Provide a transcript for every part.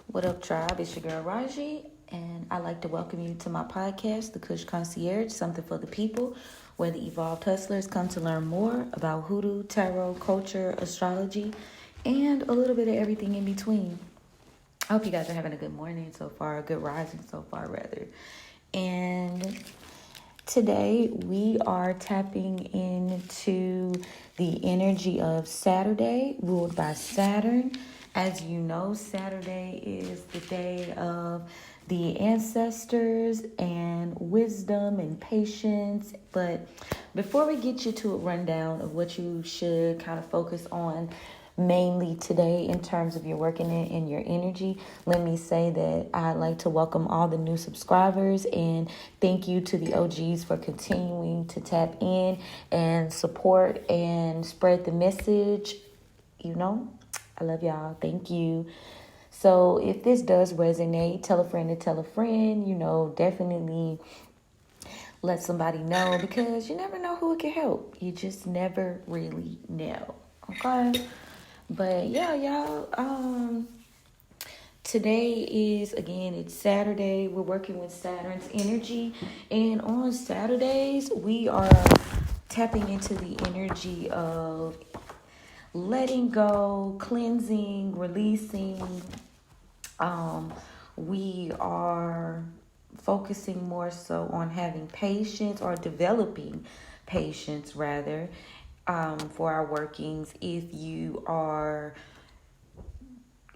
What up, tribe? It's your girl Raji, and I'd like to welcome you to my podcast, The Kush Concierge, something for the people, where the evolved hustlers come to learn more about hoodoo, tarot, culture, astrology, and a little bit of everything in between. I hope you guys are having a good morning so far, a good rising so far, rather. And today we are tapping into the energy of Saturday, ruled by Saturn. As you know, Saturday is the day of the ancestors and wisdom and patience. But before we get you to a rundown of what you should kind of focus on mainly today in terms of your working in your energy, let me say that I'd like to welcome all the new subscribers and thank you to the OGs for continuing to tap in and support and spread the message. I love y'all. Thank you. So if this does resonate, tell a friend to tell a friend, definitely let somebody know, because you never know who it can help. You just never really know. Okay? But yeah, y'all, today is, again, it's Saturday. We're working with Saturn's energy. And on Saturdays, we are tapping into the energy of letting go, cleansing, releasing. We are focusing more so on having patience, or developing patience rather, for our workings.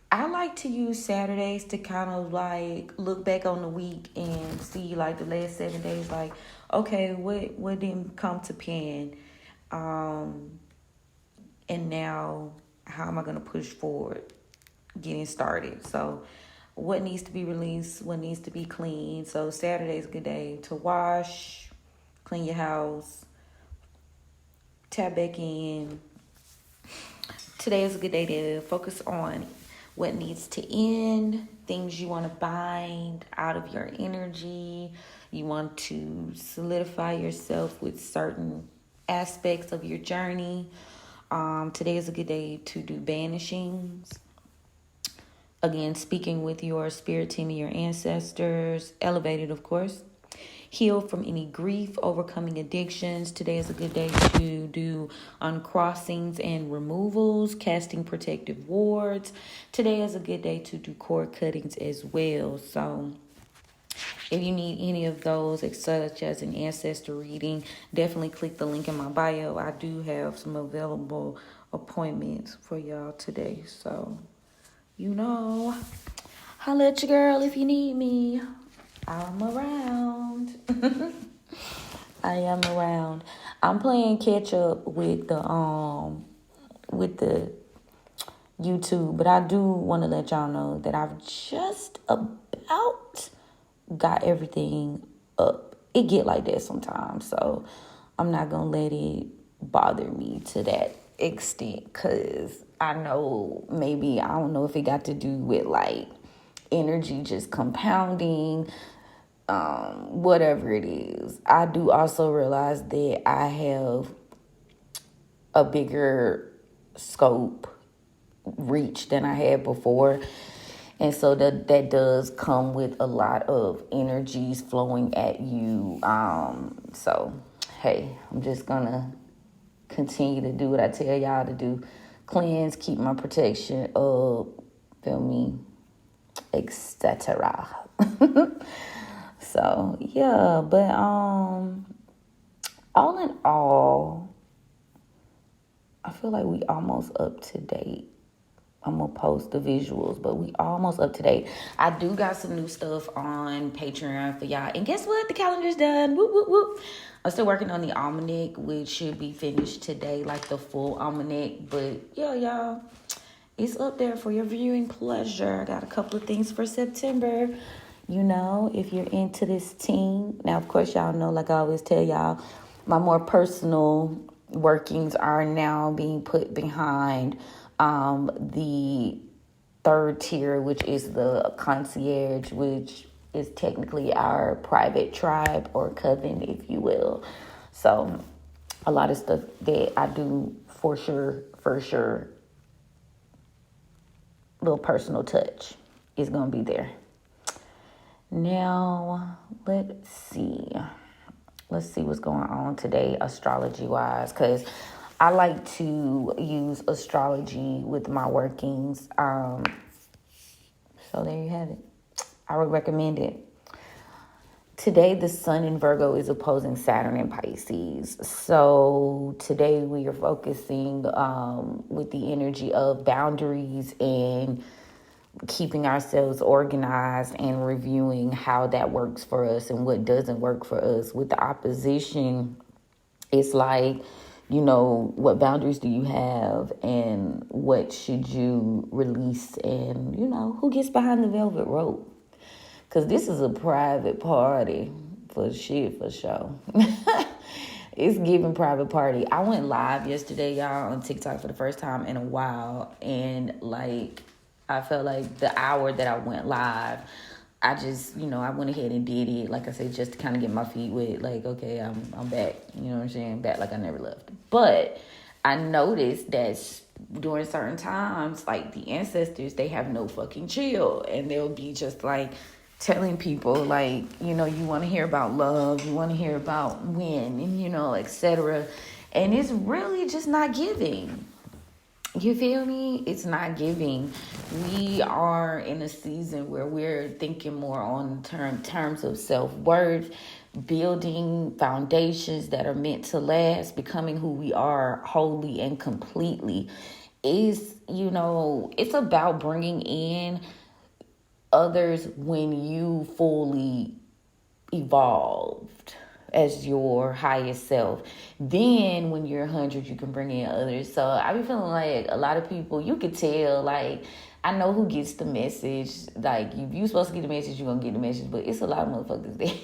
I like to use Saturdays to kind of like look back on the week and see like the last 7 days, like, okay, what didn't come to pan, and now how am I going to push forward, getting started. So what needs to be released, what needs to be clean. So Saturday's a good day to wash, clean your house, tap back in. Today is a good day to focus on what needs to end, things you want to bind out of your energy. You want to solidify yourself with certain aspects of your journey. Today is a good day to do banishings. Again, speaking with your spirit team and your ancestors, elevated, of course. Heal from any grief, overcoming addictions. Today is a good day to do uncrossings and removals, casting protective wards. Today is a good day to do cord cuttings as well. So if you need any of those, such as an ancestor reading, definitely click the link in my bio. I do have some available appointments for y'all today. So, holla at your girl if you need me. I'm around. I am around. I'm playing catch up with the YouTube, but I do want to let y'all know that I've just about got everything up. It get like that sometimes, so I'm not gonna let it bother me to that extent, because I know maybe, I don't know if it got to do with like energy just compounding, whatever it is. I do also realize that I have a bigger scope reach than I had before. And so that does come with a lot of energies flowing at you. So, hey, I'm just going to continue to do what I tell y'all to do. Cleanse, keep my protection up, feel me, etc. So, yeah, but all in all, I feel like we almost up to date. I'm going to post the visuals, but we almost up to date. I do got some new stuff on Patreon for y'all. And guess what? The calendar's done. Whoop, whoop, whoop. I'm still working on the almanac, which should be finished today, like the full almanac. But yeah, y'all, it's up there for your viewing pleasure. I got a couple of things for September. If you're into this team. Now, of course, y'all know, like I always tell y'all, my more personal workings are now being put behind the third tier, which is the concierge, which is technically our private tribe or coven, if you will. So a lot of stuff that I do for sure, little personal touch. is going to be there. Now, let's see what's going on today astrology-wise, because I like to use astrology with my workings. So there you have it. I would recommend it. Today, the sun in Virgo is opposing Saturn in Pisces. So today we are focusing with the energy of boundaries and keeping ourselves organized and reviewing how that works for us and what doesn't work for us. With the opposition, it's like, what boundaries do you have and what should you release, and, who gets behind the velvet rope? Because this is a private party for sure. It's giving private party. I went live yesterday, y'all, on TikTok for the first time in a while. And, I felt like the hour that I went live, I just, I went ahead and did it. Like I said, just to kind of get my feet wet. Like, okay, I'm back. You know what I'm saying? Back like I never left. But I noticed that during certain times, like the ancestors, they have no fucking chill. And they'll be just like telling people, like, you want to hear about love, you want to hear about when, and, etc. And it's really just not giving. You feel me? It's not giving. We are in a season where we're thinking more on terms of self-worth, building foundations that are meant to last, becoming who we are wholly and completely. It's about bringing in others when you fully evolved as your highest self. Then when you're 100, you can bring in others. So I be feeling like a lot of people, you could tell, like, I know who gets the message. Like, if you supposed to get the message, you're going to get the message. But it's a lot of motherfuckers there.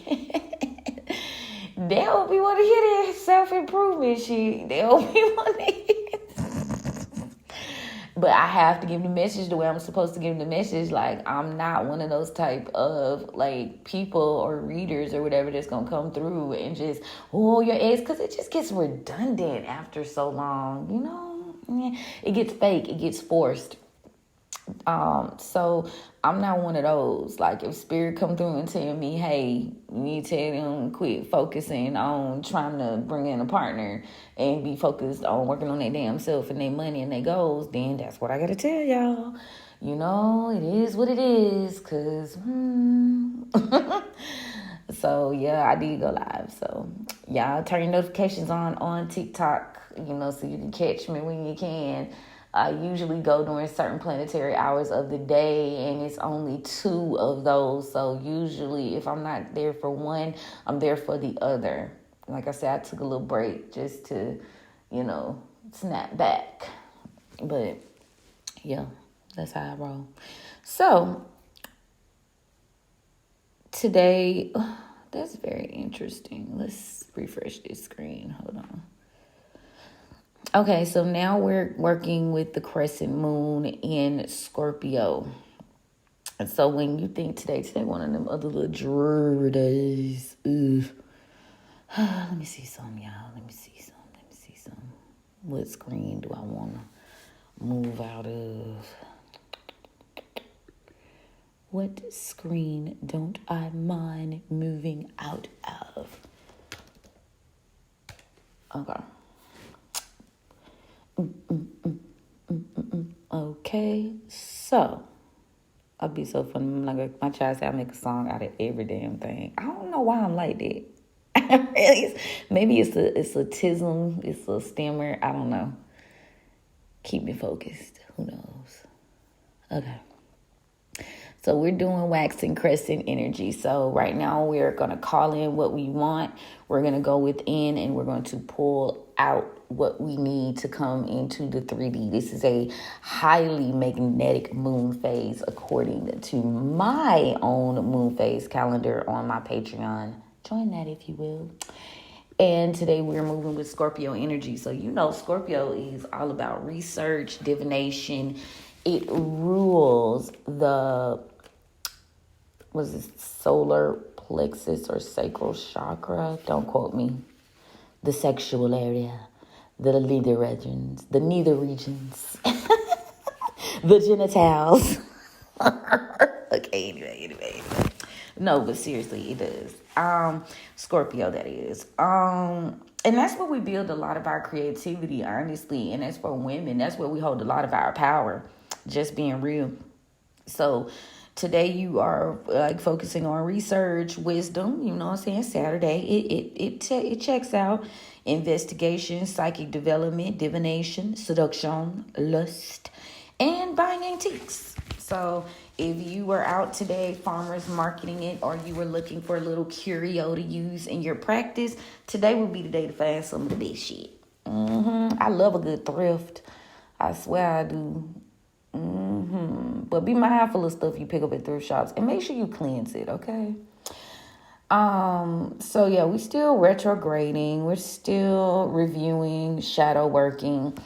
They don't be want to hear that self-improvement shit. They don't be want to hear. But I have to give the message the way I'm supposed to give the message. Like, I'm not one of those type of, like, people or readers or whatever that's going to come through and just, your ex, because it just gets redundant after so long, It gets fake. It gets forced. So I'm not one of those. Like, if spirit come through and tell me, hey, you need to tell them quit focusing on trying to bring in a partner and be focused on working on their damn self and their money and their goals, then that's what I gotta tell y'all. It is what it is, because so yeah, I did go live. So y'all turn your notifications on TikTok, so you can catch me when you can. I usually go during certain planetary hours of the day, and it's only 2 of those. So usually if I'm not there for one, I'm there for the other. Like I said, I took a little break just to, snap back. But yeah, that's how I roll. So today, that's very interesting. Let's refresh this screen. Hold on. Okay, so now we're working with the crescent moon in Scorpio. And so when you think today one of them other little dreary days. Let me see some, y'all. Let me see some. What screen do I want to move out of? What screen don't I mind moving out of? Okay. Okay, so I'll be so funny. Like my child said, I make a song out of every damn thing. I don't know why I'm like that. Maybe it's a tism, it's a stammer. I don't know. Keep me focused. Who knows? Okay. So we're doing wax and crescent energy. So right now we're going to call in what we want. We're going to go within and we're going to pull out what we need to come into the 3D. This is a highly magnetic moon phase according to my own moon phase calendar on my Patreon. Join that if you will. And today we're moving with Scorpio energy. So Scorpio is all about research, divination. It rules the solar plexus or sacral chakra. Don't quote me. The sexual area, the neither regions, the genitals. Anyway. No, but seriously, it does. Scorpio, that is. And that's where we build a lot of our creativity, honestly. And that's for women. That's where we hold a lot of our power. Just being real. So today you are like focusing on research, wisdom, you know what I'm saying? Saturday, it checks out. Investigation, psychic development, divination, seduction, lust, and buying antiques. So if you were out today farmers marketing it, or you were looking for a little curio to use in your practice, today would be the day to find some of the best shit. I love a good thrift. I swear I do. But be mindful of stuff you pick up at thrift shops, and make sure you cleanse it, okay? So yeah, we still retrograding. We're still reviewing, shadow working.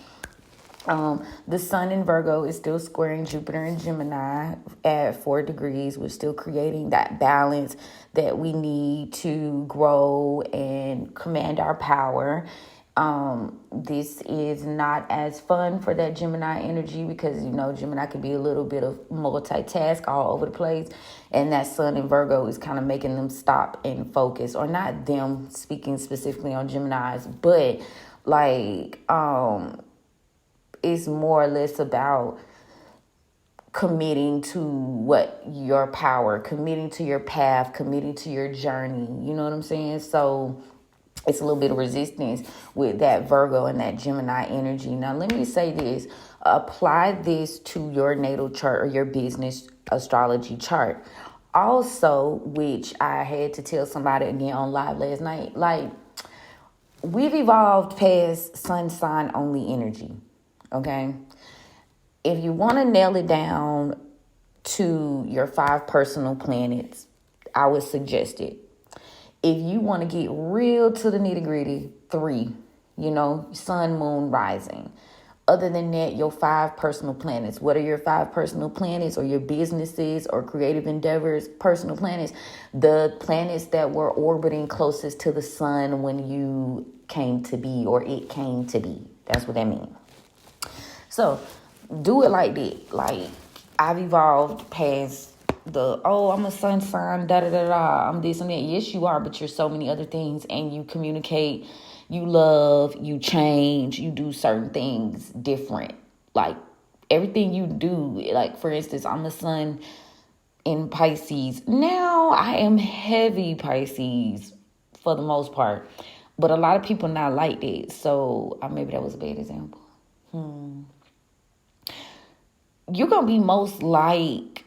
The sun in Virgo is still squaring Jupiter and Gemini at 4 degrees. We're still creating that balance that we need to grow and command our power. This is not as fun for that Gemini energy because, you know, Gemini can be a little bit of multitask all over the place. And that sun in Virgo is kind of making them stop and focus, or not them speaking specifically on Geminis, but like, it's more or less about committing to what your power, committing to your path, committing to your journey. You know what I'm saying? So it's a little bit of resistance with that Virgo and that Gemini energy. Now, let me say this. Apply this to your natal chart or your business astrology chart. Also, which I had to tell somebody again on live last night, like, we've evolved past sun sign only energy, okay? If you want to nail it down to your 5 personal planets, I would suggest it. If you want to get real to the nitty gritty, 3, you know, sun, moon, rising. Other than that, your 5 personal planets. What are your 5 personal planets, or your businesses or creative endeavors, personal planets? The planets that were orbiting closest to the sun when you came to be, or it came to be. That's what that means. So do it like that. Like, I've evolved past I'm a sun sign, I'm this and that. Yes, you are, but you're so many other things, and you communicate, you love, you change, you do certain things different. Like, everything you do, like, for instance, I'm a sun in Pisces. Now, I am heavy Pisces for the most part, but a lot of people not like that. So maybe that was a bad example. You're going to be most like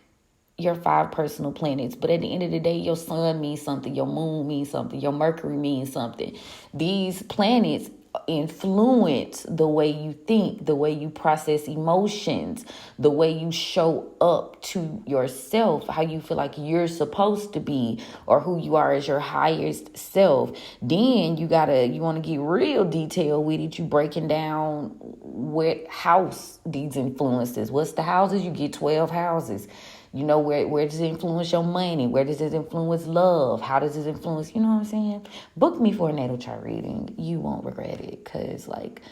your 5 personal planets, but at the end of the day, your sun means something, your moon means something, your Mercury means something. These planets influence the way you think, the way you process emotions, the way you show up to yourself, how you feel like you're supposed to be, or who you are as your highest self. Then you want to get real detailed with it. You breaking down what house these influences. What's the houses? You get 12 houses. You know, where does it influence your money? Where does it influence love? How does it influence, you know what I'm saying? Book me for a natal chart reading. You won't regret it, because, like,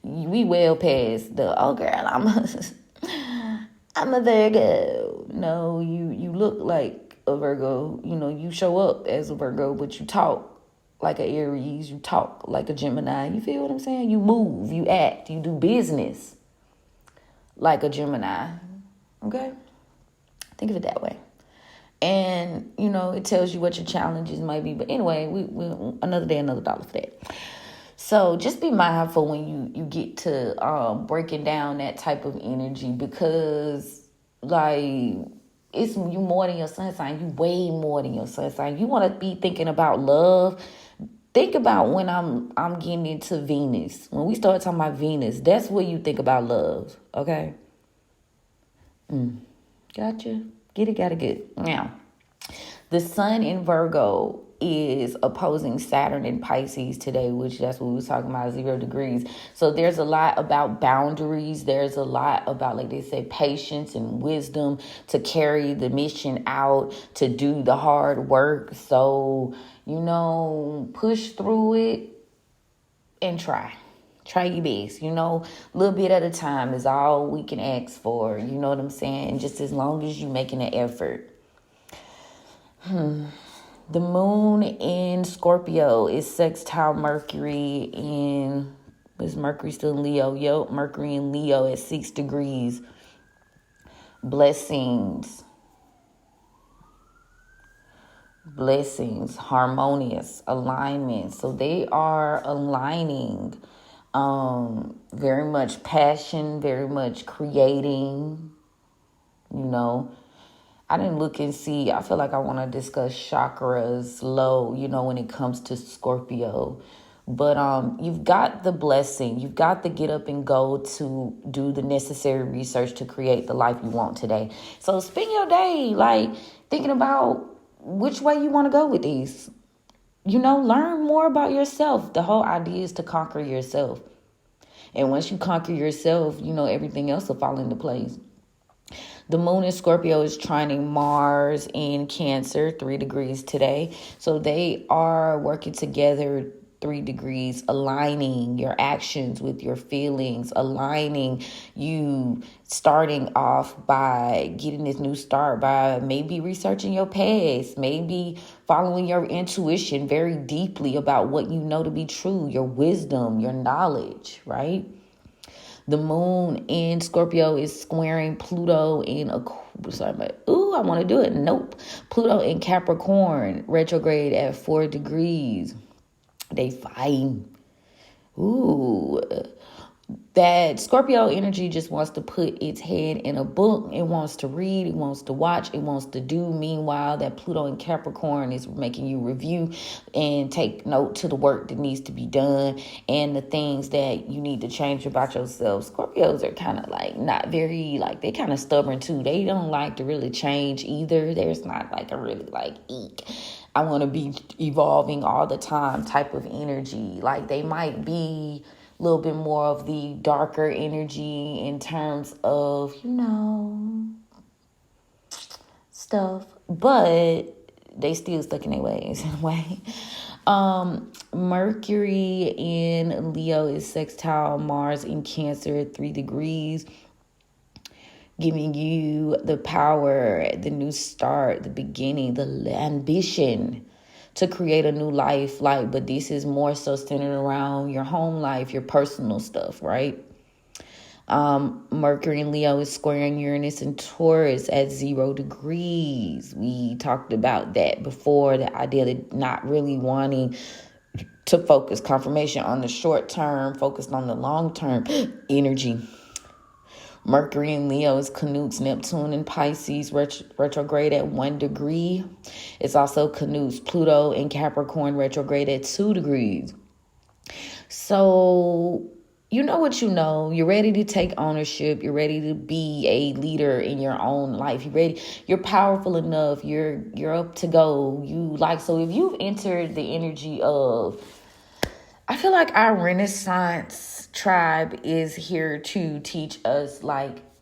we well past the, oh, girl, I'm a Virgo. No, you look like a Virgo. You know, you show up as a Virgo, but you talk like an Aries. You talk like a Gemini. You feel what I'm saying? You move, you act, you do business like a Gemini. Okay? Think of it that way. And, you know, it tells you what your challenges might be. But anyway, we another day, another dollar for that. So just be mindful when you get to breaking down that type of energy, because, like, it's you more than your sun sign. You way more than your sun sign. You want to be thinking about love. Think about when I'm getting into Venus. When we start talking about Venus, that's where you think about love. Okay? Gotcha. Get it, got it good. Now, the sun in Virgo is opposing Saturn in Pisces today, which that's what we was talking about, 0 degrees. So there's a lot about boundaries. There's a lot about, like they say, patience and wisdom to carry the mission out, to do the hard work. So, you know, push through it and try. Try your best, you know, a little bit at a time is all we can ask for. You know what I'm saying? Just as long as you're making an effort. The moon in Scorpio is sextile Mercury in, is Mercury still in Leo? Yep, Mercury in Leo at 6 degrees. Blessings, harmonious alignment. So they are aligning. Very much passion, very much creating, I didn't look and see. I feel like I want to discuss chakras low, when it comes to Scorpio. But you've got the blessing. You've got the get up and go to do the necessary research to create the life you want today. So spend your day like thinking about which way you want to go with these. Learn more about yourself. The whole idea is to conquer yourself. And once you conquer yourself, everything else will fall into place. The moon in Scorpio is trining Mars in Cancer, 3 degrees today. So they are working together 3 degrees, aligning your actions with your feelings, aligning you starting off by getting this new start by maybe researching your past, maybe following your intuition very deeply about what you know to be true, your wisdom, your knowledge, right? The moon in Scorpio is squaring Pluto in I want to do it. Nope. Pluto in Capricorn, retrograde at 4 degrees. They fighting. That Scorpio energy just wants to put its head in a book. It wants to read. It wants to watch. It wants to do. Meanwhile, that Pluto in Capricorn is making you review and take note to the work that needs to be done and the things that you need to change about yourself. Scorpios are kind of like not very, like they kind of stubborn too. They don't like to really change either. There's not like a really like eek. I want to be evolving all the time type of energy. Like they might be a little bit more of the darker energy in terms of, stuff, but they still stuck in their ways in a way. Mercury in Leo is sextile Mars in Cancer at 3 degrees, giving you the power, the new start, the beginning, the ambition to create a new life. But this is more so centered around your home life, your personal stuff, right? Mercury in Leo is squaring Uranus and Taurus at 0 degrees. We talked about that before, the idea of not really wanting to focus confirmation on the short term, focused on the long term energy. Mercury in Leo is Canute's Neptune in Pisces, retrograde at 1 degree. It's also Canute's Pluto in Capricorn, retrograde at 2 degrees. So, you know what you know. You're ready to take ownership. You're ready to be a leader in your own life. You're ready. You're powerful enough. You're up to go. So if you've entered the energy of, I feel like our Renaissance tribe is here to teach us,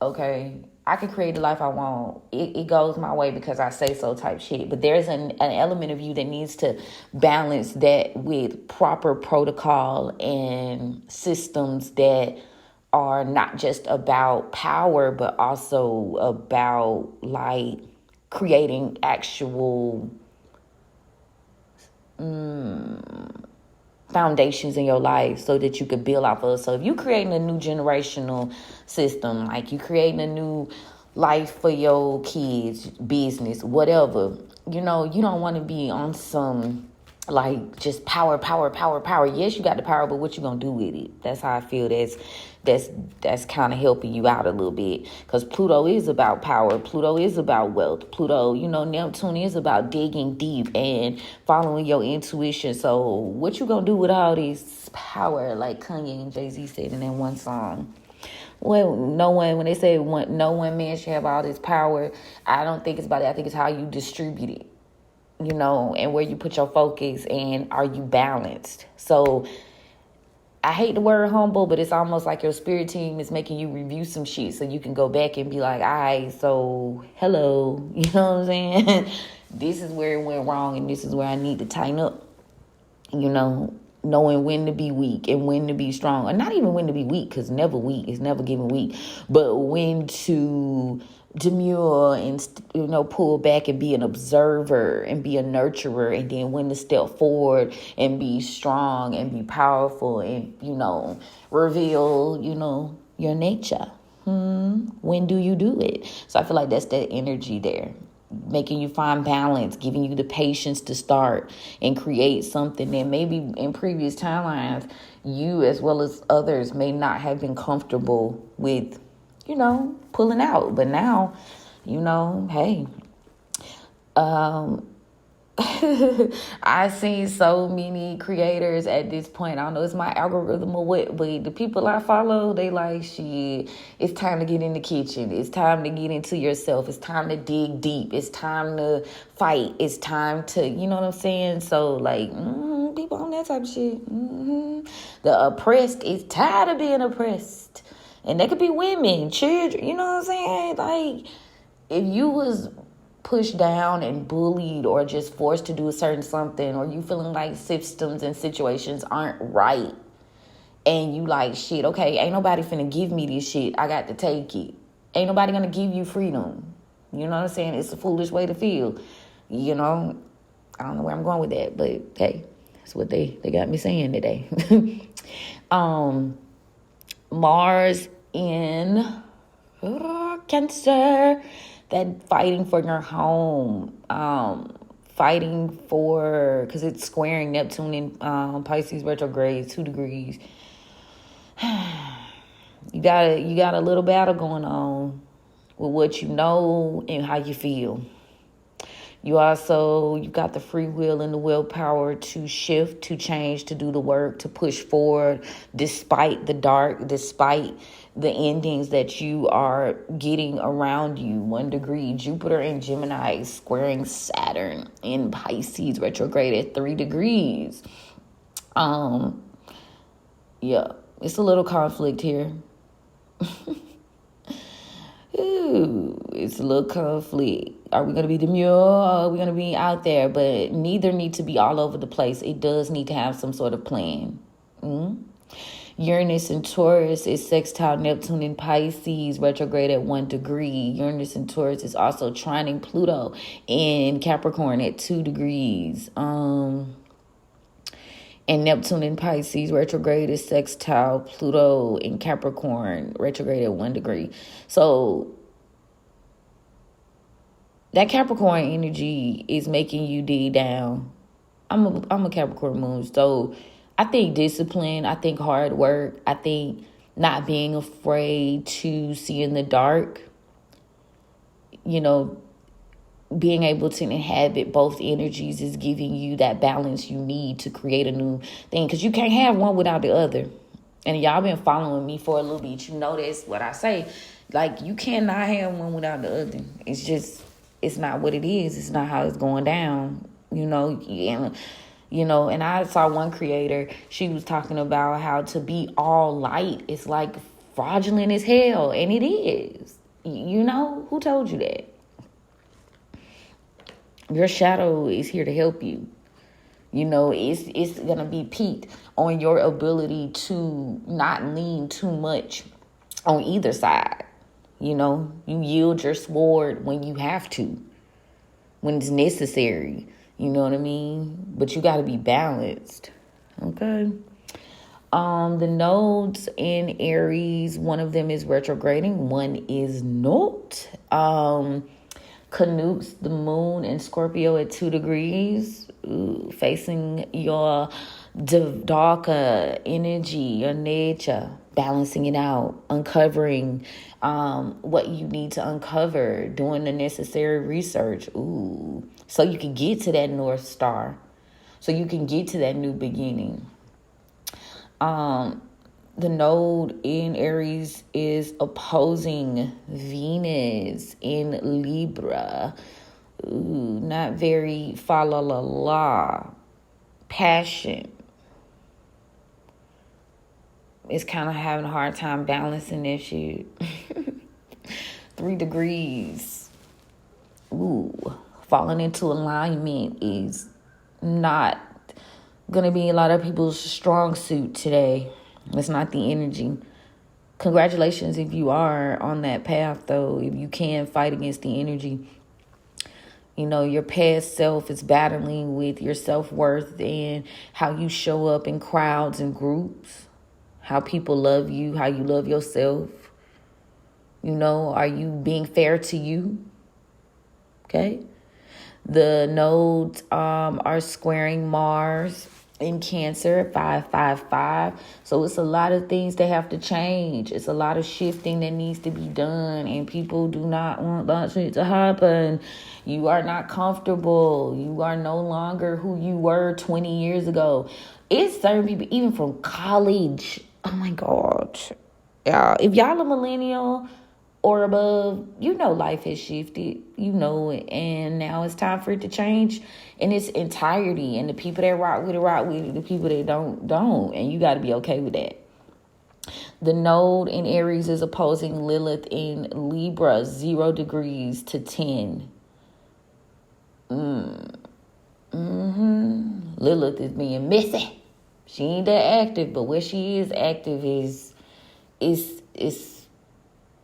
okay, I can create the life I want. It goes my way because I say so type shit. But there's an element of you that needs to balance that with proper protocol and systems that are not just about power, but also about creating actual foundations in your life so that you could build off of. So if you're creating a new generational system, you creating a new life for your kids, business, whatever, you don't want to be on some just power. Yes, you got the power, but what you gonna do with it? That's how I feel. That's kind of helping you out a little bit, because Pluto is about power. Pluto is about wealth. Pluto, Neptune is about digging deep and following your intuition. So what you gonna do with all this power, like Kanye and Jay-Z said in that one song? Well, when they say no one man should have all this power, I don't think it's about it. I think it's how you distribute it, and where you put your focus, and are you balanced? So I hate the word humble, but it's almost like your spirit team is making you review some shit so you can go back and be like, all right, so hello, you know what I'm saying? This is where it went wrong, and this is where I need to tighten up, knowing when to be weak and when to be strong. Or not even when to be weak, because never weak is never giving weak, but when to demure and, pull back and be an observer and be a nurturer, and then when to step forward and be strong and be powerful and, reveal, your nature. When do you do it? So I feel like that's that energy there, making you find balance, giving you the patience to start and create something that maybe in previous timelines you as well as others may not have been comfortable with, pulling out. But now, hey, I've seen so many creators at this point. I don't know, it's my algorithm or what, but the people I follow, they like, shit, it's time to get in the kitchen. It's time to get into yourself. It's time to dig deep. It's time to fight. It's time to, you know what I'm saying? So, like, people on that type of shit. The oppressed is tired of being oppressed. And that could be women, children, you know what I'm saying? Like, if you was pushed down and bullied or just forced to do a certain something, or you feeling like systems and situations aren't right, and you like, shit, okay, ain't nobody finna give me this shit, I got to take it. Ain't nobody gonna give you freedom. You know what I'm saying? It's a foolish way to feel. I don't know where I'm going with that, but hey, that's what they got me saying today. Mars in Cancer, that fighting for your home, fighting for, because it's squaring Neptune in Pisces retrograde 2 degrees. You got a little battle going on with what you know and how you feel. You got the free will and the willpower to shift, to change, to do the work, to push forward, despite the dark, despite the endings that you are getting around you. 1 degree, Jupiter in Gemini squaring Saturn in Pisces retrograde at 3 degrees. Yeah, it's a little conflict here. Ooh, it's a little conflict. Are we going to be demure or are we going to be out there? But neither need to be all over the place. It does need to have some sort of plan. Uranus and Taurus is sextile Neptune in Pisces retrograde at 1 degree. Uranus and Taurus is also trining Pluto in Capricorn at 2 degrees. And Neptune in Pisces retrograde is sextile Pluto in Capricorn retrograde at 1 degree. So that Capricorn energy is making you dig down. I'm a Capricorn moon, so I think discipline, I think hard work, I think not being afraid to see in the dark, being able to inhabit both energies is giving you that balance you need to create a new thing, because you can't have one without the other. And y'all been following me for a little bit. You know that's what I say. Like, you cannot have one without the other. It's not what it is. It's not how it's going down, and I saw one creator, she was talking about how to be all light is like fraudulent as hell, and it is. Who told you that? Your shadow is here to help you. It's going to be peaked on your ability to not lean too much on either side. You yield your sword when you have to, when it's necessary. You know what I mean? But you got to be balanced. Okay. The nodes in Aries, one of them is retrograding, one is not. Canutes the moon in Scorpio at 2 degrees, facing your darker energy, your nature, balancing it out, uncovering what you need to uncover, doing the necessary research, so you can get to that North Star, so you can get to that new beginning. The node in Aries is opposing Venus in Libra. Not very fa-la-la-la. Passion. It's kind of having a hard time balancing this shit. 3 degrees. Falling into alignment is not going to be a lot of people's strong suit today. It's not the energy. Congratulations if you are on that path, though. If you can fight against the energy, your past self is battling with your self-worth and how you show up in crowds and groups, how people love you, how you love yourself. Are you being fair to you? Okay. The nodes are squaring Mars in Cancer at 555. So it's a lot of things that have to change. It's a lot of shifting that needs to be done, and people do not want that shit to happen. You are not comfortable. You are no longer who you were 20 years ago. It's certain people, even from college. Oh my God. Yeah, if y'all a millennial or above, life has shifted, it, and now it's time for it to change in its entirety. And the people that rock with it, the people that don't, and you got to be okay with that. The node in Aries is opposing Lilith in Libra, 0 degrees to 10. Lilith is being messy. She ain't that active, but where she is active is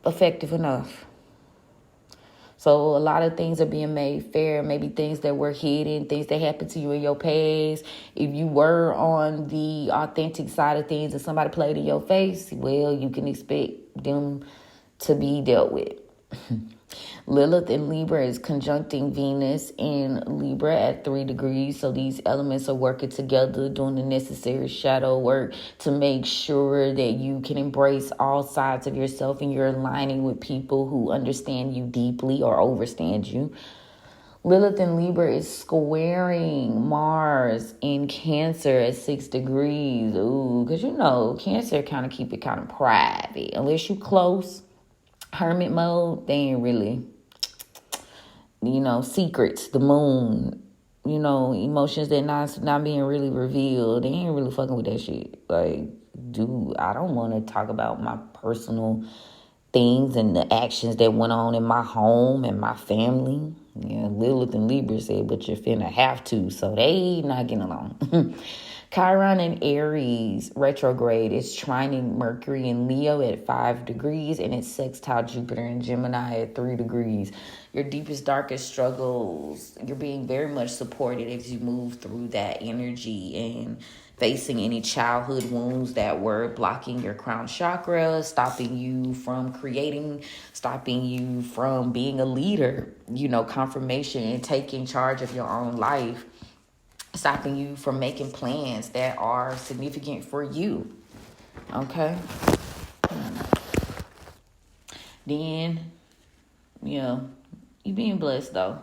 effective enough. So a lot of things are being made fair, maybe things that were hidden, things that happened to you in your past. If you were on the authentic side of things and somebody played in your face, well, you can expect them to be dealt with. Lilith in Libra is conjuncting Venus in Libra at 3 degrees. So these elements are working together, doing the necessary shadow work to make sure that you can embrace all sides of yourself and you're aligning with people who understand you deeply or overstand you. Lilith in Libra is squaring Mars in Cancer at 6 degrees. Ooh, because Cancer kind of keep it kind of private. Unless you close, hermit mode, they ain't really, secrets, the moon, emotions that not being really revealed. They ain't really fucking with that shit. Like, dude, I don't want to talk about my personal things and the actions that went on in my home and my family. Yeah, Lilith and Libra said, but you're finna have to. So they not getting along. Chiron in Aries retrograde is trining Mercury in Leo at 5 degrees, and it's sextile Jupiter in Gemini at 3 degrees. Your deepest, darkest struggles, you're being very much supported as you move through that energy and facing any childhood wounds that were blocking your crown chakra, stopping you from creating, stopping you from being a leader, confirmation and taking charge of your own life, stopping you from making plans that are significant for you. Okay? Then, you being blessed, though.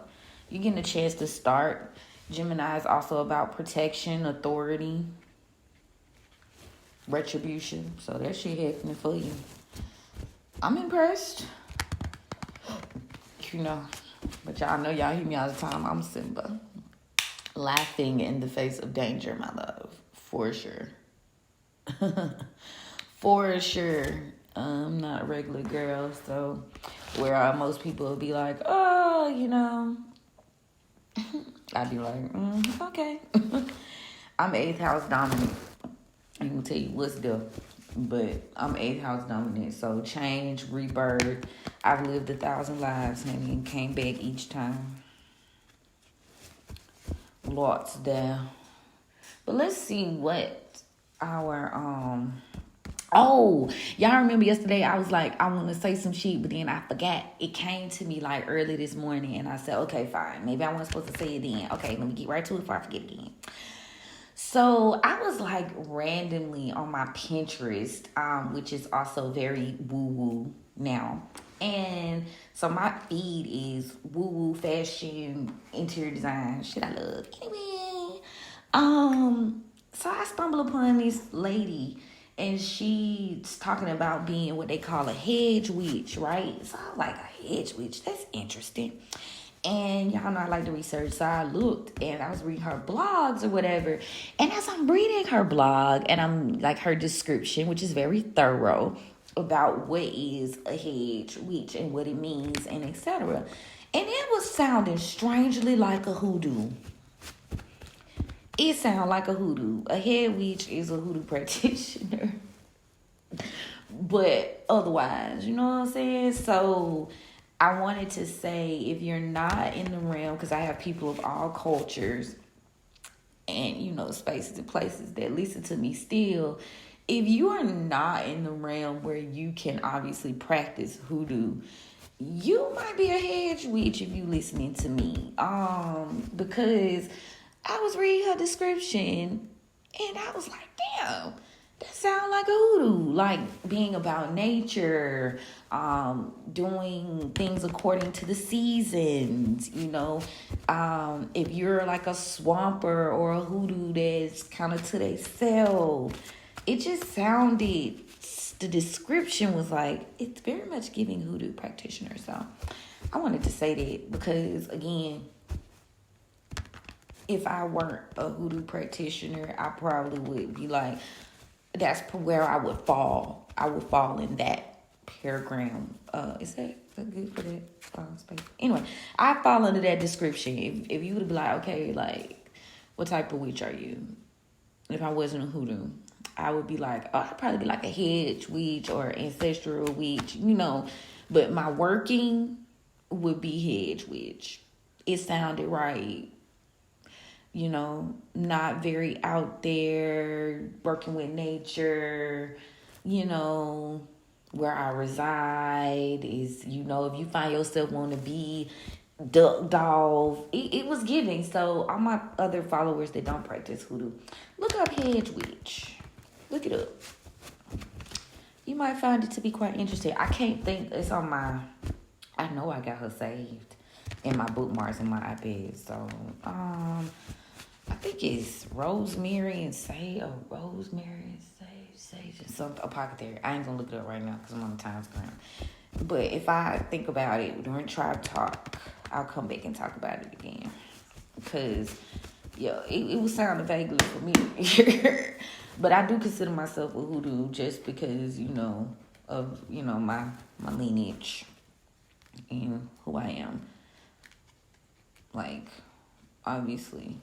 You getting a chance to start. Gemini is also about protection, authority, retribution. So that shit happening for you. I'm impressed. But y'all know, y'all hear me all the time. I'm Simba. Laughing in the face of danger, my love. For sure. For sure. I'm not a regular girl, so where most people will be like, oh, I'd be like, okay. I'm 8th house dominant. I'm going to tell you what's the, but I'm 8th house dominant. So change, rebirth. I've lived 1,000 lives, honey, and came back each time. Lots there. But let's see what our y'all remember yesterday I was like, I want to say some shit, but then I forgot. It came to me like early this morning, and I said, okay, fine, maybe I wasn't supposed to say it then. Okay, let me get right to it before I forget again. So I was like randomly on my Pinterest, which is also very woo-woo now. And so my feed is woo-woo fashion, interior design, shit I love. Anyway, so I stumbled upon this lady, and she's talking about being what they call a hedge witch, right? So I was like, a hedge witch, that's interesting. And y'all know I like to research, so I looked and I was reading her blogs or whatever. And as I'm reading her blog and I'm like her description, which is very thorough about what is a hedge witch and what it means and etc. And it was sounding strangely like a hoodoo. It sounded like a hoodoo. A head witch is a hoodoo practitioner. but otherwise, you know what I'm saying? So I wanted to say, if you're not in the realm, because I have people of all cultures and, spaces and places that listen to me still, if you are not in the realm where you can obviously practice hoodoo, you might be a hedge witch if you listening to me. Because I was reading her description and I was like, damn, that sounds like a hoodoo. Like being about nature, doing things according to the seasons, if you're like a swamper or a hoodoo that's kind of to themselves. It just sounded, the description was like, it's very much giving hoodoo practitioner. So I wanted to say that because, again, if I weren't a hoodoo practitioner, I probably would be like, that's where I would fall. I would fall in that paragram. Is that good for that space? Anyway, I fall under that description. If you would be like, okay, like, what type of witch are you? If I wasn't a hoodoo, I would be like, I'd probably be like a hedge witch or ancestral witch, But my working would be hedge witch. It sounded right. Not very out there, working with nature, where I reside is, if you find yourself wanting to be ducked off, it was giving. So all my other followers that don't practice hoodoo, look up hedge witch. Look it up. You might find it to be quite interesting. I can't think, it's on I know I got her saved in my bookmarks in my iPad. So, I think it's Rosemary and Sage, or Rosemary and Sage, and something, apothecary. I ain't gonna look it up right now because I'm on the time screen. But if I think about it during Tribe Talk, I'll come back and talk about it again. Because, it was sounding vaguely familiar. But I do consider myself a hoodoo just because, of, my lineage and who I am. Like, obviously,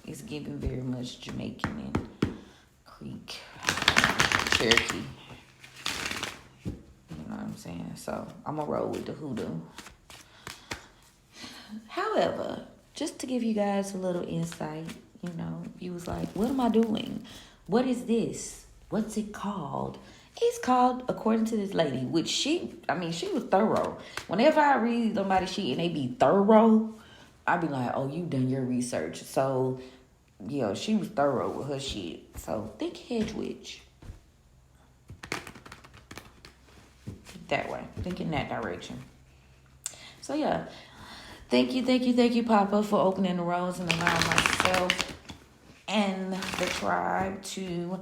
it's given very much Jamaican and Creek, Cherokee. You know what I'm saying? So, I'm going to roll with the hoodoo. However, just to give you guys a little insight, you was like, what am I doing? What is this? What's it called? It's called, according to this lady, which she was thorough. Whenever I read somebody's sheet and they be thorough, I be like, oh, you done your research. So, she was thorough with her shit. So, think hedge witch. That way. Think in that direction. So, yeah. Thank you, Papa, for opening the roads and allowing myself and the tribe to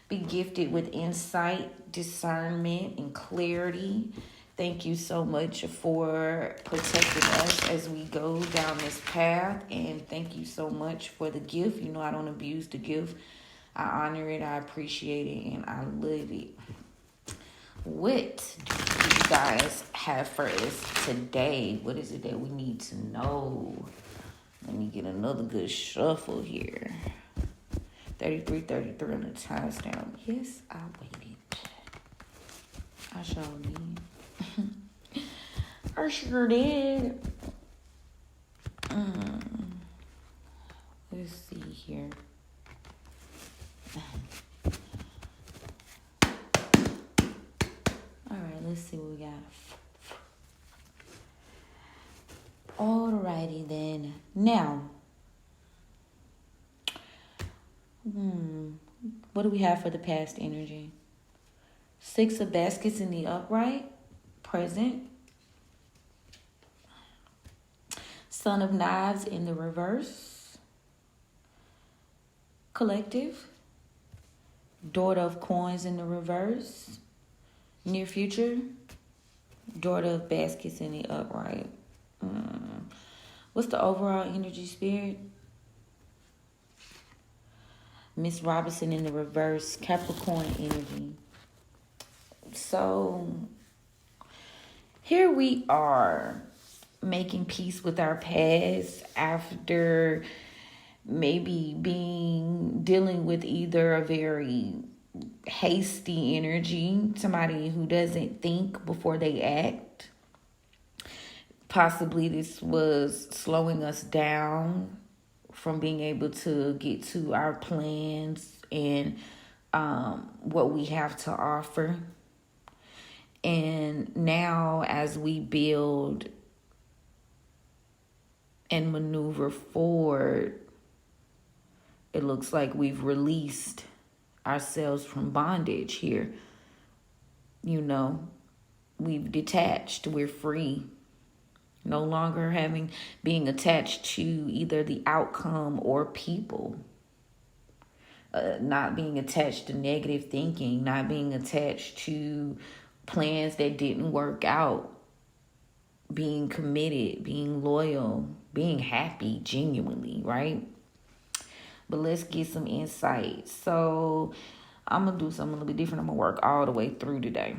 be gifted with insight, discernment, and clarity. Thank you so much for protecting us as we go down this path. And thank you so much for the gift. I don't abuse the gift. I honor it, I appreciate it, and I love it. What do you guys have for us today? What is it that we need to know? Let me get another good shuffle here. 33 on the timestamp. Yes, I waited. I sure did. I sure did. Let's see here. Alright, let's see what we got. Alrighty then. Now, what do we have for the past energy? 6 of baskets in the upright, present. Son of knives in the reverse, collective. Daughter of coins in the reverse, near future. Daughter of baskets in the upright. What's the overall energy, spirit? Miss Robinson in the reverse, Capricorn energy. So here we are, making peace with our past after maybe dealing with either a very hasty energy, somebody who doesn't think before they act. Possibly this was slowing us down from being able to get to our plans and what we have to offer. And now as we build and maneuver forward, it looks like we've released ourselves from bondage here. You know, we've detached, we're free. No longer being attached to either the outcome or people. Not being attached to negative thinking, not being attached to plans that didn't work out. Being committed, being loyal, being happy genuinely, right? But let's get some insight. So I'm going to do something a little bit different. I'm going to work all the way through today.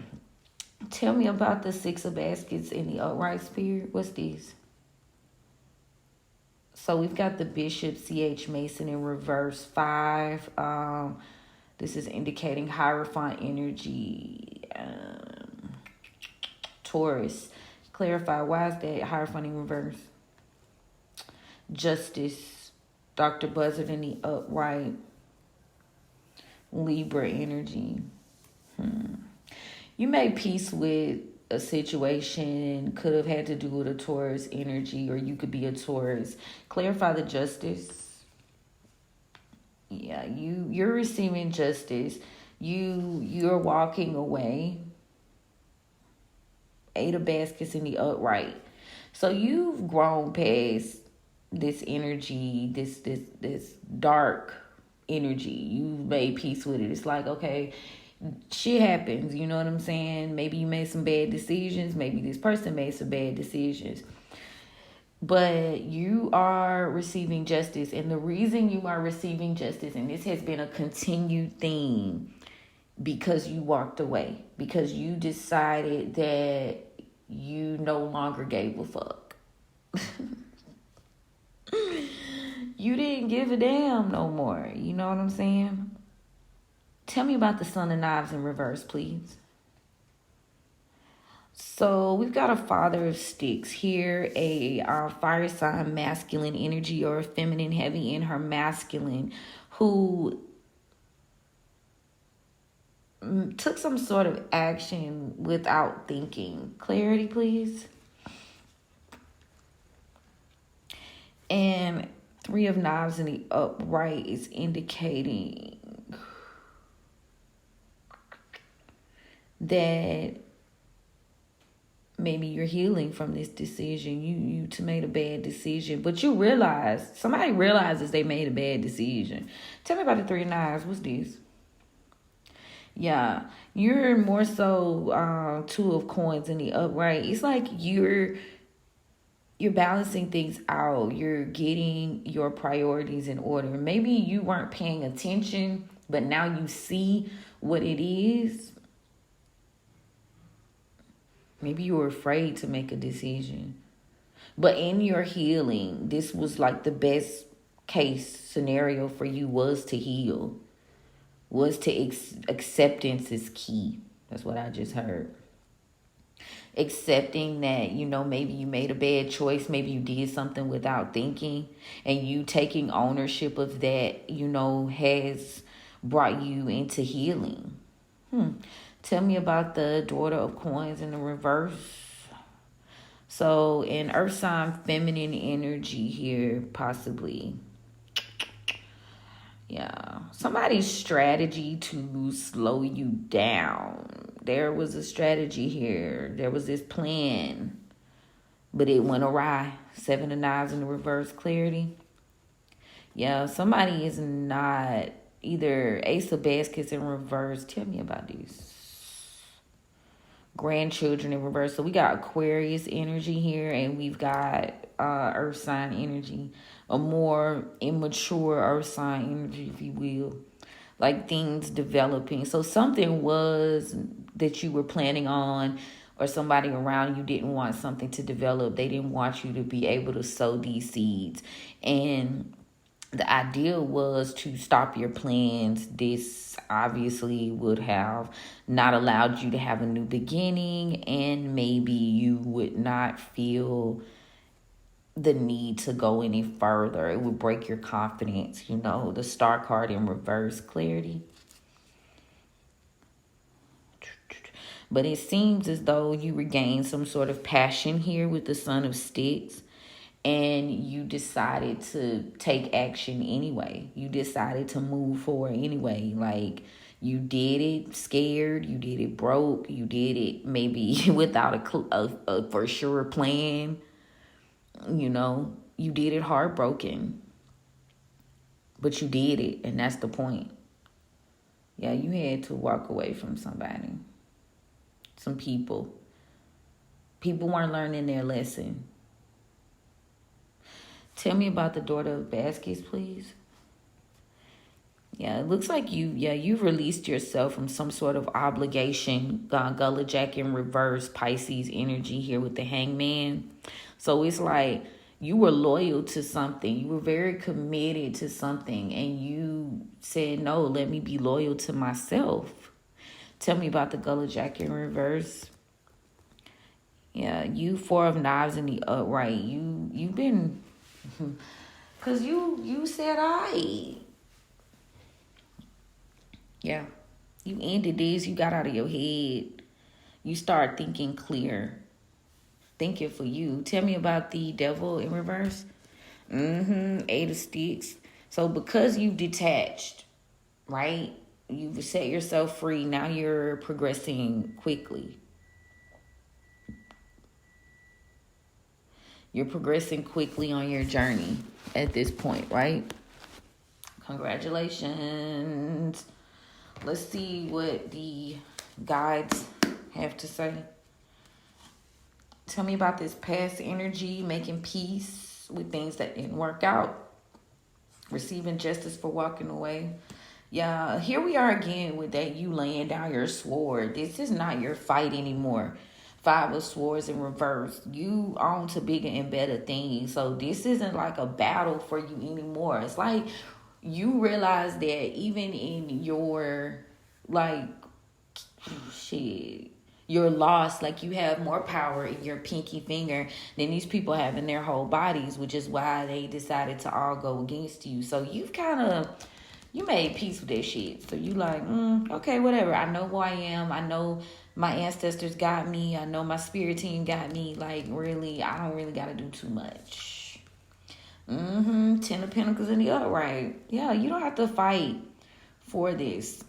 Tell me about the Six of Baskets in the upright spirit. What's this? So we've got the Bishop, C.H. Mason in reverse 5. This is indicating Hierophant energy. Taurus. Clarify, why is that Hierophant in reverse? Justice. Dr. Buzzard in the upright. Libra energy. You made peace with a situation, could have had to do with a Taurus energy, or you could be a Taurus. Clarify the Justice. Yeah, you're receiving justice. You're walking away. 8 of Baskets in the upright. So you've grown past this energy, this dark energy. You've made peace with it. It's like, okay, shit happens, you know what I'm saying? Maybe you made some bad decisions. Maybe this person made some bad decisions. But you are receiving justice. And the reason you are receiving justice, and this has been a continued theme, because you walked away. Because you decided that you no longer gave a fuck. You didn't give a damn no more. You know what I'm saying? Tell me about the Son of Knives in reverse, please. So we've got a Father of Sticks here, a fire sign masculine energy, or a feminine heavy in her masculine, who took some sort of action without thinking. Clarity, please. And 3 of Knives in the upright is indicating that maybe you're healing from this decision. You made a bad decision, but somebody realizes they made a bad decision. Tell me about the 3 of Knives. What's this? Yeah, you're more so 2 of Coins in the upright. It's like you're balancing things out. You're getting your priorities in order. Maybe you weren't paying attention, but now you see what it is. Maybe you were afraid to make a decision. But in your healing, this was like the best case scenario for you was to heal. Was to acceptance is key. That's what I just heard. Accepting that, maybe you made a bad choice. Maybe you did something without thinking. And you taking ownership of that, has brought you into healing. Tell me about the Daughter of Coins in the reverse. So in Earth sign feminine energy here, possibly. Yeah. Somebody's strategy to slow you down. There was a strategy here. There was this plan. But it went awry. 7 of Knives in the reverse, clarity. Yeah, somebody is not either Ace of Baskets in reverse. Tell me about these. Grandchildren in reverse. So we got Aquarius energy here, and we've got Earth sign energy, a more immature Earth sign energy, if you will, like things developing. So something was that you were planning on, or somebody around you didn't want something to develop. They didn't want you to be able to sow these seeds, and the idea was to stop your plans. This obviously would have not allowed you to have a new beginning, and maybe you would not feel the need to go any further. It would break your confidence. The star card in reverse, clarity. But it seems as though you regained some sort of passion here with the Son of Sticks, and you decided to take action anyway. You decided to move forward anyway. Like, you did it scared, you did it broke, you did it maybe without a for sure plan. You did it heartbroken, but you did it, and that's the point. Yeah, you had to walk away from somebody, some people. People weren't learning their lesson. Tell me about the daughter of baskets, please. Yeah, it looks like you've released yourself from some sort of obligation. Gullah Jack in reverse, Pisces energy here with the Hangman. So it's like you were loyal to something. You were very committed to something, and you said, no, let me be loyal to myself. Tell me about the Gullah Jack in reverse. Yeah, you Four of Knives in the upright. You've been, because you said yeah, you ended this. You got out of your head. You start thinking clear. Thinking for you. Tell me about the Devil in reverse. Eight of Sticks. So because you've detached, right? You've set yourself free. Now you're progressing quickly. You're progressing quickly on your journey at this point, right? Congratulations. Let's see what the guides have to say. Tell me about this past energy, making peace with things that didn't work out, receiving justice for walking away. Yeah, here we are again with that you laying down your sword. This is not your fight anymore. Five of Swords in reverse. You on to bigger and better things. So this isn't like a battle for you anymore. It's like you realize that even in your, like, you're lost. Like, you have more power in your pinky finger than these people have in their whole bodies, which is why they decided to all go against you. So you made peace with that shit. So you like, okay, whatever. I know who I am. I know my ancestors got me. I know my spirit team got me. Like, really, I don't really got to do too much. Ten of Pentacles in the upright. Yeah, you don't have to fight for this.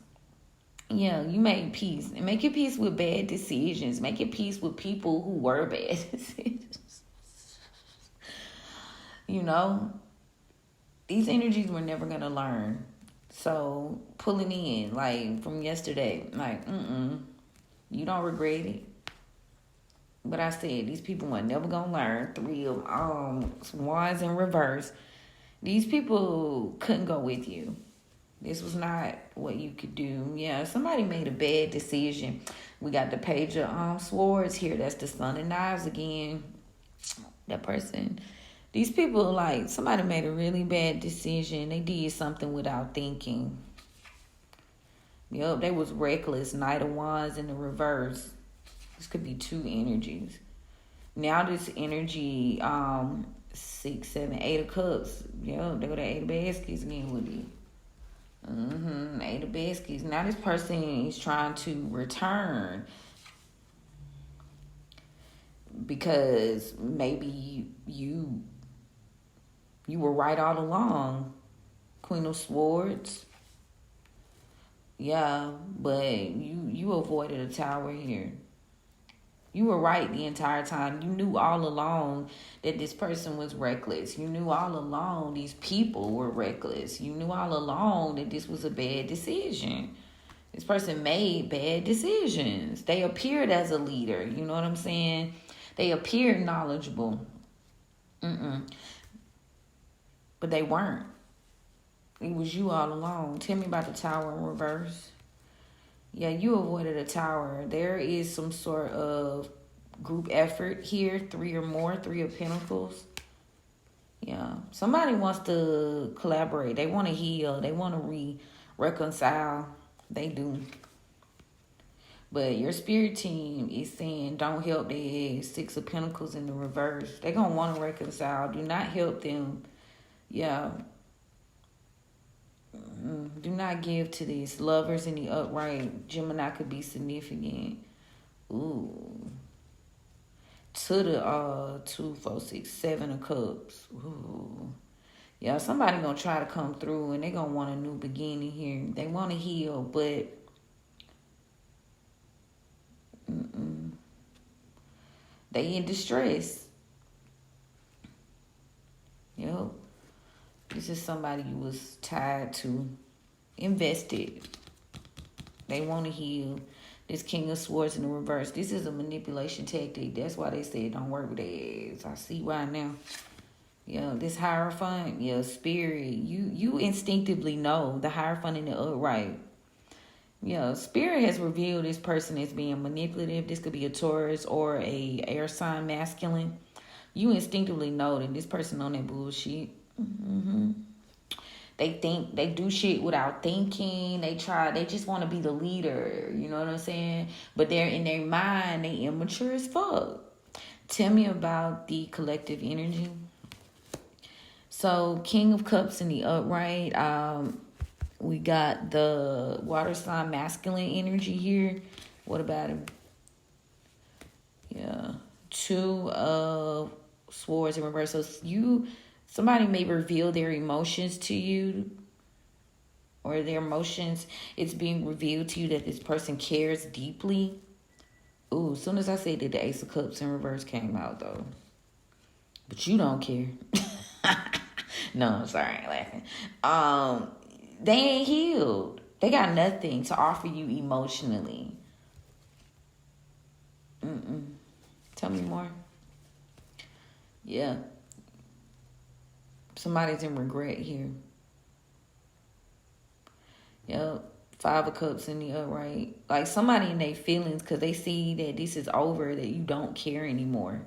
Yeah, you make peace. And make your peace with bad decisions. Make your peace with people who were bad decisions. These energies we're never going to learn. So, pulling in, like, from yesterday, like, you don't regret it. But I said, these people were never going to learn. Three of Wands in reverse. These people couldn't go with you. This was not what you could do. Yeah, somebody made a bad decision. We got the Page of Swords here. That's the Son of Knives again. That person. These people, like, somebody made a really bad decision. They did something without thinking. Yup, they was reckless. Knight of Wands in the reverse. This could be two energies. Now this energy, 6, 7, 8 of Cups. Yup, they go to 8 of Baskets again with it. 8 of Baskets. Now this person is trying to return because maybe you were right all along. Queen of Swords. Yeah, but you avoided a tower here. You were right the entire time. You knew all along that this person was reckless. You knew all along these people were reckless. You knew all along that this was a bad decision. This person made bad decisions. They appeared as a leader. You know what I'm saying? They appeared knowledgeable. But they weren't. It was you all along. Tell me about the Tower in reverse. Yeah, you avoided a tower. There is some sort of group effort here. 3 or more. 3 of Pentacles. Yeah. Somebody wants to collaborate. They want to heal. They want to reconcile. They do. But your spirit team is saying don't help their Six of Pentacles in the reverse. They're going to want to reconcile. Do not help them. Yeah. Do not give to this. Lovers in the upright. Gemini could be significant. Ooh. To the 2, 4, 6, 7 of Cups. Ooh. Yeah, somebody gonna try to come through and they gonna want a new beginning here. They want to heal, but they in distress. Yep. This is somebody you was tied to, invested. They want to heal. This King of Swords in the reverse. This is a manipulation tactic. That's why they said don't work with their ass. I see why now. Yeah, this Hierophant, yeah, spirit. You instinctively know the Hierophant in the upright. Yeah, spirit has revealed this person as being manipulative. This could be a Taurus or a air sign masculine. You instinctively know that this person on that bullshit. They do shit without thinking. They just want to be the leader. You know what I'm saying? But they're in their mind, they immature as fuck. Tell me about the collective energy. So, King of Cups in the upright. We got the water sign masculine energy here. What about him? Yeah. 2 of Swords in reverse. So somebody may reveal their emotions to you, or their emotions, it's being revealed to you that this person cares deeply. Ooh, as soon as I said that, the Ace of Cups in reverse came out, though. But you don't care. No, I'm sorry, I'm laughing. They ain't healed. They got nothing to offer you emotionally. Tell me more. Yeah. Somebody's in regret here. Yep. 5 of Cups in the upright. Like somebody in their feelings because they see that this is over, that you don't care anymore.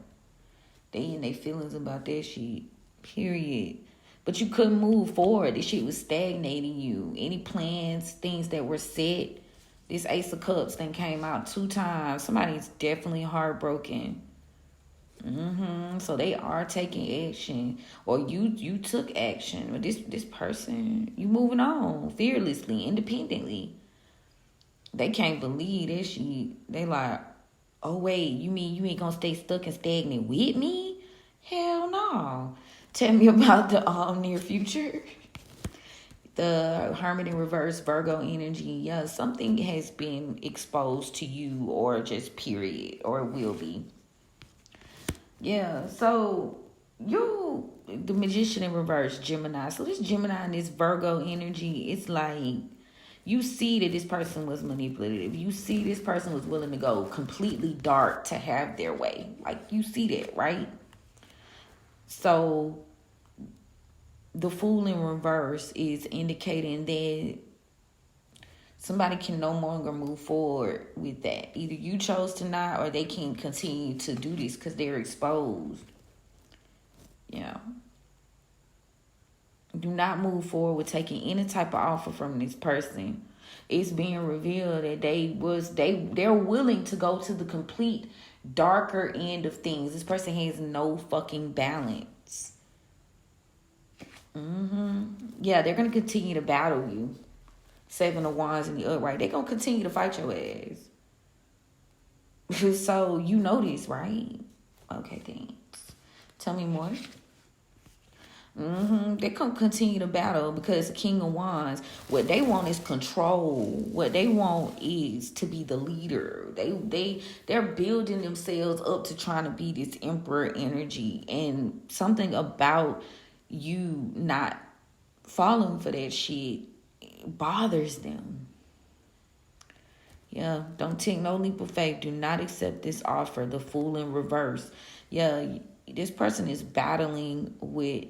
They in their feelings about that shit. Period. But you couldn't move forward. This shit was stagnating you. Any plans, things that were set. This Ace of Cups thing came out 2 times. Somebody's definitely heartbroken. So they are taking action, or you took action. But this person, you moving on fearlessly, independently. They can't believe that shit. They like, oh wait, you mean you ain't gonna stay stuck and stagnant with me? Hell no. Tell me about the near future. The Hermit in reverse, Virgo energy. Yeah, something has been exposed to you, or just period, or will be. Yeah, so the Magician in reverse, Gemini. So this Gemini and this Virgo energy, it's like you see that this person was manipulative. You see this person was willing to go completely dark to have their way. Like you see that, right? So the Fool in reverse is indicating that somebody can no longer move forward with that. Either you chose to not, or they can continue to do this because they're exposed. Yeah. Do not move forward with taking any type of offer from this person. It's being revealed that they're willing to go to the complete darker end of things. This person has no fucking balance. Yeah, they're gonna continue to battle you. 7 of Wands in the upright. They're going to continue to fight your ass. So, you know this, right? Okay, thanks. Tell me more. They're going to continue to battle because the King of Wands, what they want is control. What they want is to be the leader. They're building themselves up to trying to be this emperor energy. And something about you not falling for that shit bothers them. Yeah, don't take no leap of faith. Do not accept this offer. The Fool in reverse. Yeah, this person is battling with,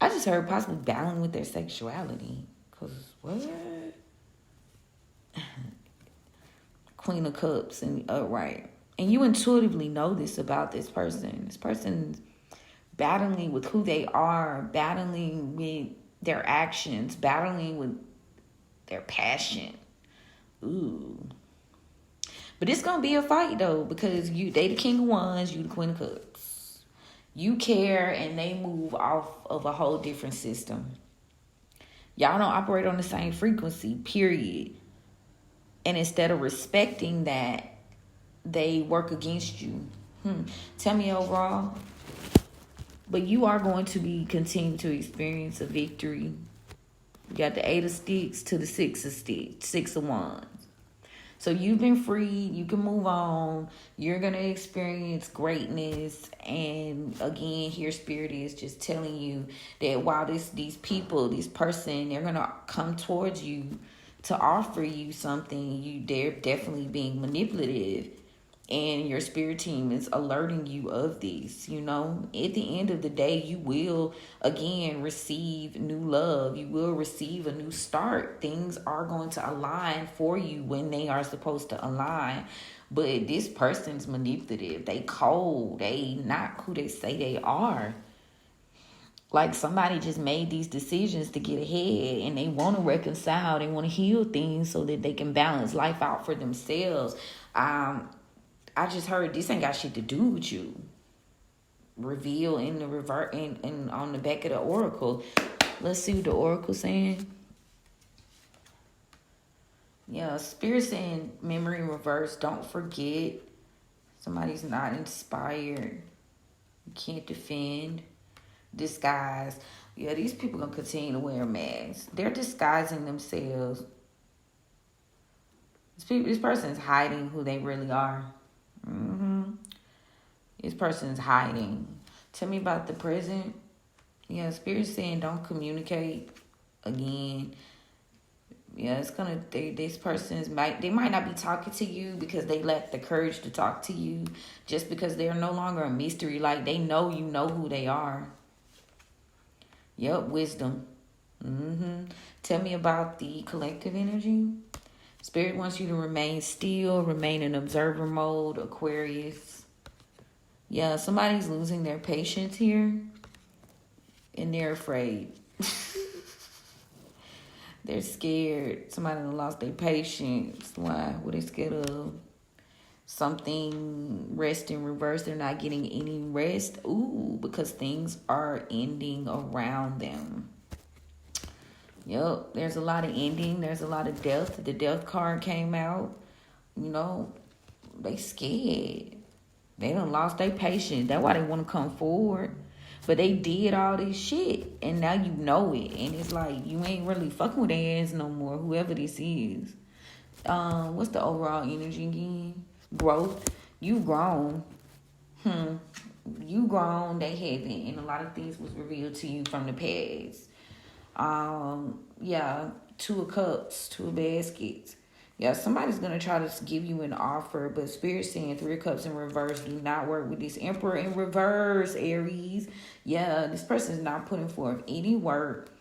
I just heard possibly battling with their sexuality. Because what? Queen of Cups and upright. And you intuitively know this about this person. This person battling with who they are, battling with their actions, battling with their passion. Ooh. But it's gonna be a fight though, because they the king of wands, you the queen of cups. You care and they move off of a whole different system. Y'all don't operate on the same frequency, period. And instead of respecting that, they work against you. Tell me overall. But you are going to be continue to experience a victory. You got the 8 of sticks to the 6 of sticks, 6 of wands. So you've been freed. You can move on. You're going to experience greatness. And again, here Spirit is just telling you that while these people, this person, they're going to come towards you to offer you something, they're definitely being manipulative. And your spirit team is alerting you of this. At the end of the day, you will again receive new love. You will receive a new start. Things are going to align for you when they are supposed to align. But this person's manipulative. They cold. They not who they say they are. Like somebody just made these decisions to get ahead and they want to reconcile. They want to heal things so that they can balance life out for themselves. I just heard this ain't got shit to do with you. Reveal in the revert and on the back of the oracle. Let's see what the oracle's saying. Yeah, Spirit saying memory in reverse. Don't forget. Somebody's not inspired. You can't defend. Disguise. Yeah, these people gonna continue to wear masks. They're disguising themselves. This person is hiding who they really are. This person is hiding. Tell me about the present. Yeah, Spirit saying don't communicate again. Yeah, it's gonna. This person's they might not be talking to you because they lack the courage to talk to you. Just because they're no longer a mystery, like they know you know who they are. Yep, wisdom. Tell me about the collective energy. Spirit wants you to remain still, remain in observer mode, Aquarius. Yeah, somebody's losing their patience here. And they're afraid. They're scared. Somebody lost their patience. Why? What are they scared of? Something rest in reverse. They're not getting any rest. Ooh, because things are ending around them. Yep, there's a lot of ending. There's a lot of death. The death card came out. They scared. They done lost their patience. That's why they want to come forward. But they did all this shit. And now you know it. And it's like, you ain't really fucking with their ass no more. Whoever this is. What's the overall energy again? Growth. You grown. You grown. They haven't. And a lot of things was revealed to you from the past. Yeah, 2 of cups, 2 of baskets. Yeah, somebody's gonna try to give you an offer, but Spirit saying 3 of cups in reverse. Do not work with this Emperor in reverse, Aries. Yeah, this person is not putting forth any work.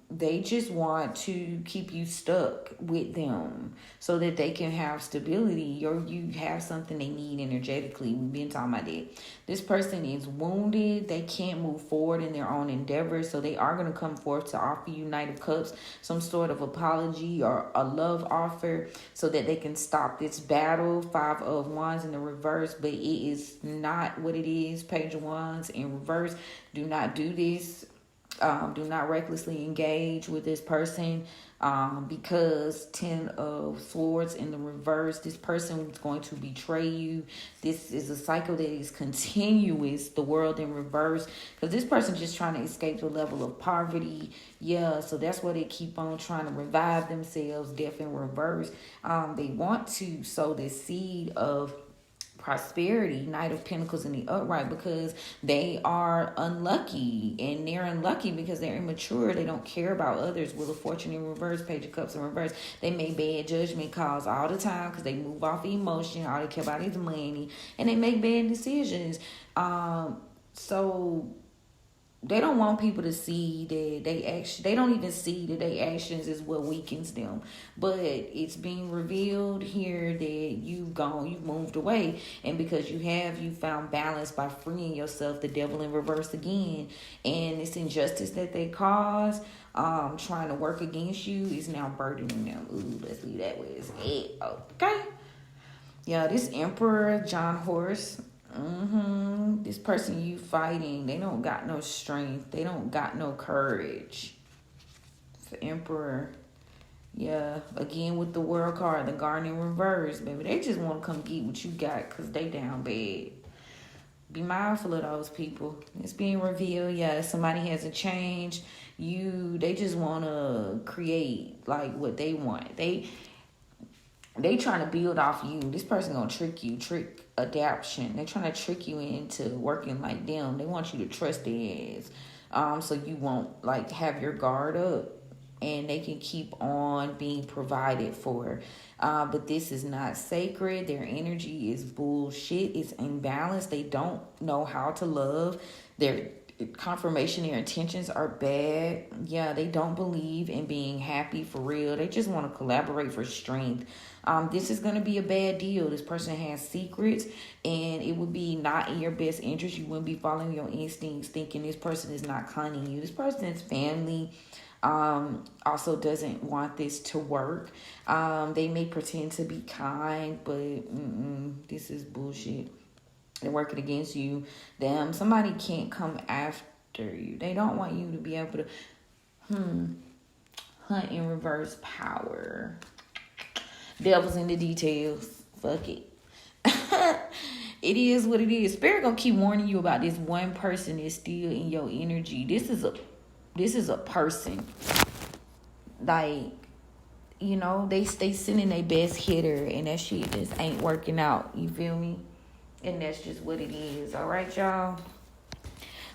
They just want to keep you stuck with them so that they can have stability, or you have something they need energetically. We've been talking about that. This person is wounded. They can't move forward in their own endeavors, so they are going to come forth to offer you Knight of Cups, some sort of apology or a love offer so that they can stop this battle. 5 of Wands in the reverse, but it is not what it is. Page of Wands in reverse. Do not do this. Do not recklessly engage with this person because 10 of Swords in the reverse, this person is going to betray you. This is a cycle that is continuous, the World in reverse, because this person is just trying to escape the level of poverty. Yeah, so that's why they keep on trying to revive themselves. Death in reverse. They want to sow this seed of prosperity, Knight of Pentacles in the upright, because they are unlucky, and they're unlucky because they're immature. They don't care about others. Wheel of Fortune in reverse, Page of Cups in reverse. They make bad judgment calls all the time because they move off emotion. All they care about is money, and they make bad decisions. So they don't want people to see that they don't even see that their actions is what weakens them. But it's being revealed here that you've moved away. And because you found balance by freeing yourself, the devil in reverse again. And this injustice that they cause, trying to work against you, is now burdening them. Ooh, let's leave that way it's at. Okay. Yeah, this Emperor John Horse. This person you fighting, they don't got no strength. They don't got no courage. The Emperor. Yeah, again with the World card, the Garden in reverse, baby. They just want to come get what you got because they down bad. Be mindful of those people. It's being revealed. Yeah, somebody hasn't changed. They just want to create like what they want. They trying to build off you. This person gonna trick adaption. They trying to trick you into working like them. They want you to trust their ass, so you won't like have your guard up, and they can keep on being provided for. But this is not sacred. Their energy is bullshit. It's imbalanced. They don't know how to love. Their confirmation, their intentions are bad. Yeah, they don't believe in being happy for real. They just want to collaborate for strength. This is going to be a bad deal. This person has secrets, and it would be not in your best interest. You wouldn't be following your instincts thinking this person is not cunning you. This person's family also doesn't want this to work. They may pretend to be kind, but this is bullshit. They're working against you. Somebody can't come after you. They don't want you to be able to hunt in reverse power. Devil's in the details. Fuck it. It is what it is. Spirit gonna keep warning you about this one person that's still in your energy. This is a person. Like, they sending their best hitter, and that shit just ain't working out. You feel me? And that's just what it is. All right, y'all?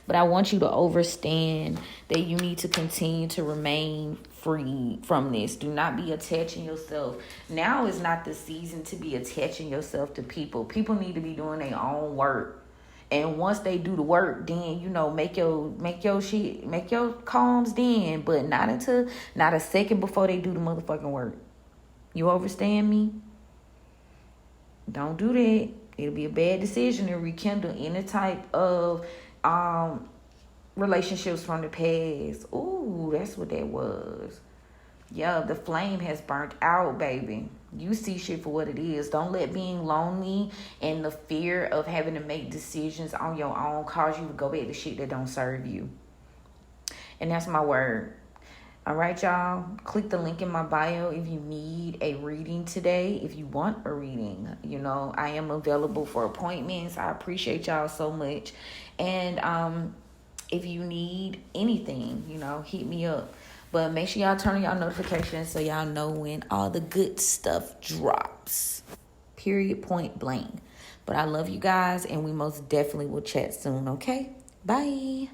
But I want you to understand that you need to continue to remain free from this. Do not be attaching yourself. Now is not the season to be attaching yourself to people. People need to be doing their own work. And once they do the work, then, make your shit, make your calms then. But not a second before they do the motherfucking work. You understand me? Don't do that. It'll be a bad decision to rekindle any type of relationships from the past. Ooh, that's what that was. Yeah, the flame has burnt out, baby. You see shit for what it is. Don't let being lonely and the fear of having to make decisions on your own cause you to go back to shit that don't serve you. And that's my word. All right, y'all. Click the link in my bio if you need a reading today. If you want a reading, I am available for appointments. I appreciate y'all so much. And if you need anything, hit me up. But make sure y'all turn on y'all notifications so y'all know when all the good stuff drops. Period, point blank. But I love you guys, and we most definitely will chat soon, okay? Bye.